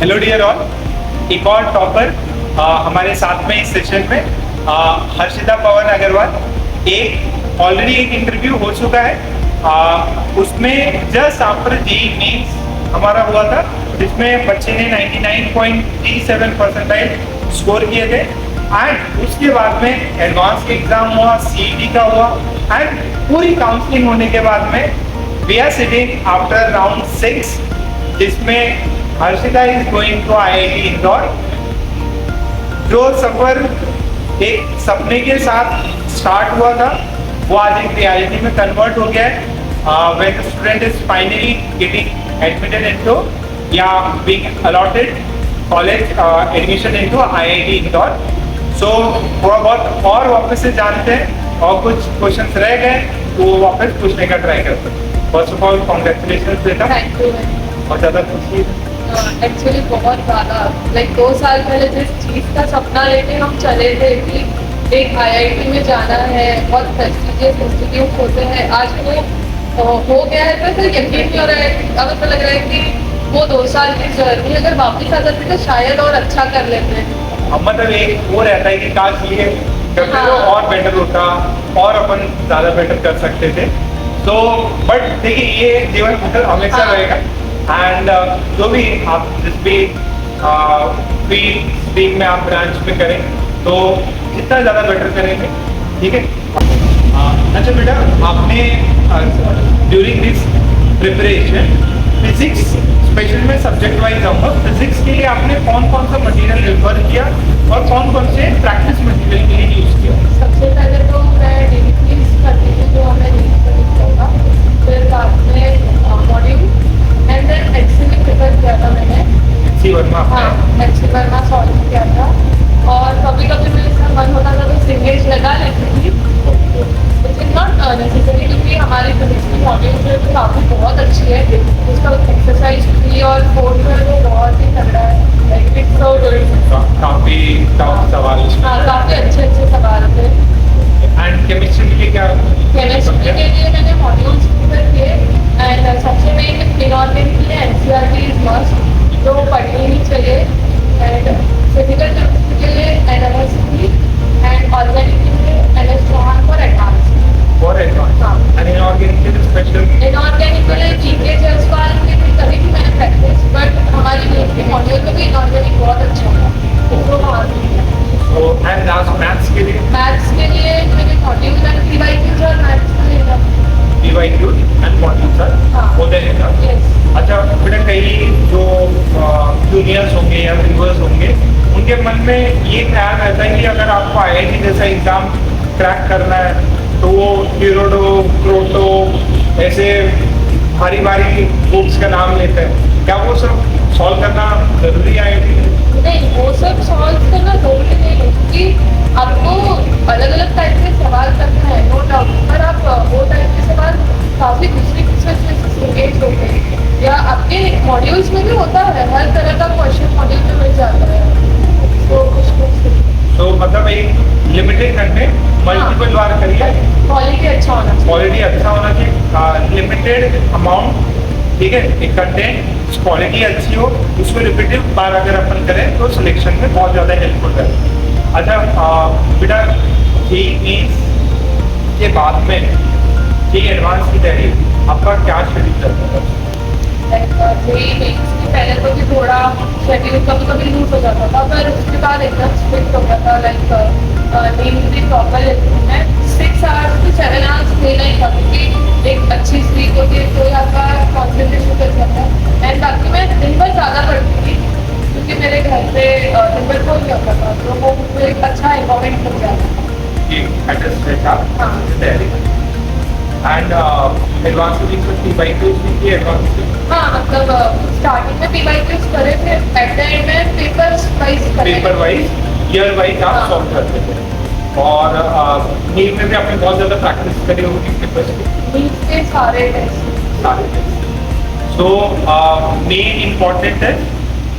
Hello dear all, एक और topper हमारे साथ में इस सेशन में हर्षिता पवन अग्रवाल। एक ऑलरेडी एक इंटरव्यू हो चुका है, उसमें जस्ट आफ्टर जेईई मेंस हमारा हुआ था, जिसमें बच्चे ने 99.37 परसेंटाइल स्कोर किए थे। एंड उसके बाद में एडवांस के एग्जाम हुआ, सीईटी का हुआ, एंड पूरी काउंसलिंग होने के बाद में we are sitting after round 6, जिसमें Harshita is going to IIT Indore. जो सफर एक सपने के साथ स्टार्ट हुआ था वो आज एक रियलिटी में कन्वर्ट हो गया है। when the student is finally getting admitted into या being allotted college admission into IIT Indore. सो थोड़ा बहुत और वापस से जानते हैं और कुछ क्वेश्चंस रह गए तो वो वापस पूछने का ट्राई करते हैं। फर्स्ट ऑफ ऑल कॉन्ग्रेचुलेशन बेटा, बहुत ज़्यादा खुशी एक्चुअली बहुत ज़्यादा लाइक 2 साल पहले जिस चीज़ का सपना लेके हम चले थे कि एक आईआईटी में जाना है, बहुत प्रेस्टिजियस इंस्टीट्यूट होते हैं, आज वो हो गया है। तो फिर यकीन नहीं हो रहा है, अब ऐसा लग रहा है कि वो 2 साल की जर्नी अगर वापस आ जाती तो शायद और अच्छा कर लेते हैं। अब मतलब एक वो रहता है कि काश ये करते तो और बेटर होता और अपन ज़्यादा बेटर कर सकते थे। तो बट देखिए ये जीवन हमेशा रहेगा। एंड जो भी आप जिस भी फील्ड स्ट्रीम में आप ब्रांच में करें तो जितना ज़्यादा बेटर करेंगे, ठीक है। अच्छा बेटा, आपने during this preparation physics special में सब्जेक्ट वाइज आऊँगा, फिजिक्स के लिए आपने कौन कौन सा मटेरियल रेफर किया और कौन कौन से प्रैक्टिस मटेरियल के लिए यूज़ किया? सबसे पहले तो मैं डिग्रीज करती थी जो हमें होगा, फिर बाद में module and then Excel prepare किया था मैंने। एक्सी वर्मा? हाँ, एक्सेल वर्मा सॉल्व किया था। और कभी कभी मेरे साथ मन होता था तो सिंगेज लगा लेती थी, विच इज नॉट नेसेसरी क्योंकि हमारी फिजिक्स की मॉड्यूल जो है काफ़ी बहुत अच्छी है। उसका एक्सरसाइज 3 और 4 जो है वो बहुत ही तगड़ा है, लाइक इट्स सो गुड। काफ़ी टफ सवाल। हाँ, काफ़ी अच्छे सवाल थे। एंड केमिस्ट्री के लिए क्या? केमिस्ट्री के लिए मैंने मॉड्यूल्स प्रिपेयर किए एंड सबसे मेन इनऑर्गेनिक के लिए एनसीईआरटी इज मस्ट, जो पढ़नी ही चाहिए। एंड फिजिकल केमिस्ट्री के लिए एनएमएससी एंड ऑर्गेनिक के लिए एनएस चौहान फॉर एडवांस। हाँ, एंड इनऑर्गेनिक के लिए स्पेशल? इनऑर्गेनिक के लिए जीके जयसवाल के लिए कभी भी मैंने प्रैक्टिस, बट हमारी नीट के मॉड्यूल में भी इनऑर्गेनिक बहुत अच्छा था, तो वहाँ तो एंड लास्ट मैथ्स के लिए? मैथ्स के लिए मेरे मॉड्यूल मैंने पीवाईक्यूज और मैथ्स के लिए पीवाईक्यूज एंड मॉड्यूल सर होते हैं ना? अच्छा बेटा, कई जो जूनियर्स होंगे या व्यूअर्स होंगे उनके मन में ये ख्याल रहता है कि अगर आपको आईआईटी जैसा एग्ज़ाम क्रैक करना है तो वो यूरोडो क्रोटो ऐसे भारी भारी बुक्स का नाम लेते हैं, क्या वो सब सॉल्व करना जरूरी है आईआईटी में? नहीं, वो सब सॉल्व करना जरूरी नहीं है क्योंकि आपको अलग अलग टाइप के सवाल करना है, नो डाउट, पर आप वो टाइप के सवाल काफ़ी दूसरी से एंगेज होते हैं या आपके मॉड्यूल्स में भी होता है, हर तरह का क्वेश्चन मॉड्यूल में मिल जाता है। तो मतलब एक लिमिटेड कंटेंट मल्टीपल बार करिए, क्वालिटी अच्छा होना चाहिए, क्वालिटी अच्छा होना चाहिए, लिमिटेड अमाउंट, ठीक है। एक कंटेंट क्वालिटी अच्छी हो, उसको रिपीटेड बार अगर अपन करें तो सिलेक्शन में बहुत ज़्यादा हेल्पफुल है। अच्छा बेटा, जेईई के बाद में ये एडवांस की तैयारी आपका क्या शेड्यूल चलता है? जेईई पहले तो भी थोड़ा शेड्यूल कभी कभी लूज हो जाता था, पर उसके बाद एकदम स्ट्रिक्ट हो गया था। लाइक नींद भी प्रॉपर लेती मैं 6 आवर्स to 7 आवर्स लेना ही था क्योंकि एक अच्छी स्लीप होती है तो आपका कॉन्सेंट्रेशन कर जाता है। एंड बाकी मैं दिन भर ज़्यादा पढ़ती थी क्योंकि मेरे घर पे दिन भर कोई नहीं होता था, तो वो मुझे एक अच्छा इन्वॉल्वमेंट मिल जाता था। एंड एडवांस की पीवाईक्यूज की एडवांस? हाँ, मतलब स्टार्टिंग में पीवाईक्यूज करे थे, एट द एंड में पेपर वाइज ईयर वाइज आप सॉल्व करते थे। और नीट में भी आपने बहुत ज़्यादा प्रैक्टिस करी होगी पेपर्स की? नीट के सारे टेस्ट। सो मेन इम्पॉर्टेंट है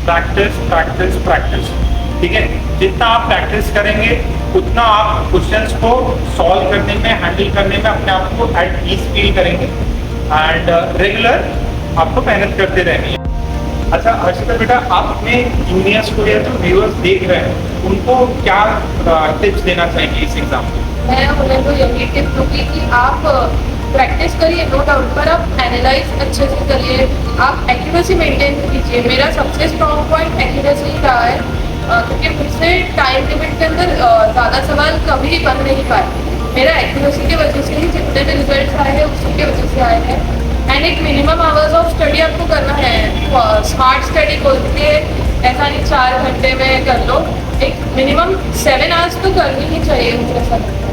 प्रैक्टिस प्रैक्टिस प्रैक्टिस, ठीक है। जितना आप प्रैक्टिस करेंगे उतना आप क्वेश्चंस को सॉल्व करने में, हैंडल करने में अपने आप को एट ईज फील करेंगे। एंड रेगुलर आपको मेहनत करते रहनी है। अच्छा हर्षिता बेटा, आप अपने जूनियर्स को या जो व्यूअर्स देख रहे हैं उनको क्या टिप्स देना चाहेंगे इस एग्जाम में? मैं उन्हें तो यही टिप दूंगी कि आप प्रैक्टिस करिए, नो डाउट, पर आप एनालाइज अच्छे से करिए, आप एक्यूरेसी मेंटेन कीजिए। मेरा सबसे स्ट्रॉन्ग पॉइंट एक्यूरेसी रहा है, क्योंकि मुझसे टाइम लिमिट के अंदर ज़्यादा सवाल कभी बन नहीं पाए। मेरा एक्यूरेसी की वजह से ही जितने भी रिजल्ट आए हैं उसी की वजह से आए हैं। एंड एक मिनिमम आवर्स ऑफ स्टडी आपको करना है, स्मार्ट स्टडी बोलते हैं, ऐसा नहीं 4 घंटे में कर लो, एक मिनिमम 7 आवर्स तो करनी ही चाहिए, मुझे ऐसा लगता है।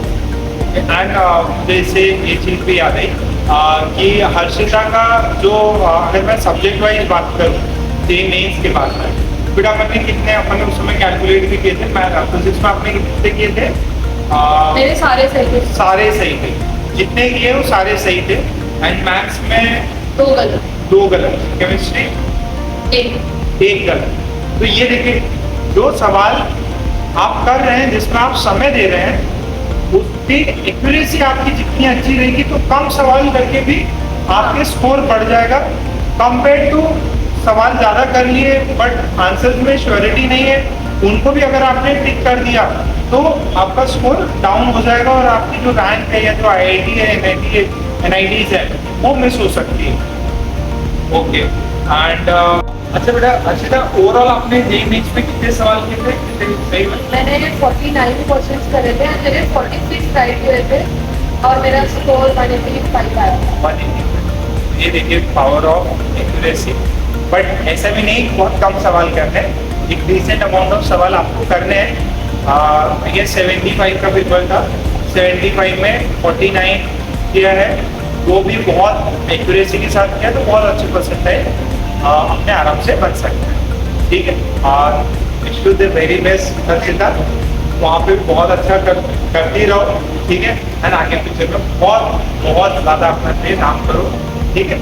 एंड जैसे ये चीज़ भी याद आई कि हर्षिता का जो अगर मैं सब्जेक्ट वाइज बात करूँ जे मेन्स के बाद में, बेटा आपने कितने अपने उस समय कैलकुलेट भी किए थे? मैं फिजिक्स में आपने कितने किए थे? मेरे सारे सही थे। सारे सही थे, जितने किए वो सारे सही थे। एंड मैथ्स में 2 गलत। 2 गलत, केमिस्ट्री 1 गलत। तो ये देखिए, जो सवाल आप कर रहे हैं जिसमें आप समय दे रहे हैं उसकी एक्यूरेसी आपकी जितनी अच्छी रहेगी तो कम सवाल करके भी आपके स्कोर बढ़ जाएगा, कंपेयर टू सवाल ज़्यादा कर लिए बट आंसर में श्योरिटी नहीं है, उनको भी अगर आपने टिक कर दिया तो आपका स्कोर डाउन हो जाएगा और आपकी जो रैंक है या जो IIT है, NIT है, NITs है वो मिस हो सकती है। ओके एंड अच्छा बेटा, अर्शिता ओवरऑल आपने जे मेन्स में कितने सवाल किए थे? कितने सही हुए? मैंने 49 क्वेश्चंस करे थे, मेरे 46 राइट हुए थे और मेरा स्कोर 185 आया था। ये देखिए पावर ऑफ एक्यूरेसी। बट ऐसा भी नहीं बहुत कम सवाल करने हैं, एक डिसेंट अमाउंट ऑफ सवाल आपको करने हैं। ये 75 का पेपर था, 75 में 49 किया है, वो भी बहुत एक्यूरेसी के साथ किया तो बहुत अच्छे परसेंटेज अपने आराम से बन सकते हैं। ठीक है, और wish you the very best Harshita, वहाँ पे बहुत अच्छा करती रहो। ठीक है, एंड आगे फ्यूचर में बहुत बहुत ज़्यादा अपना नाम करो। ठीक है।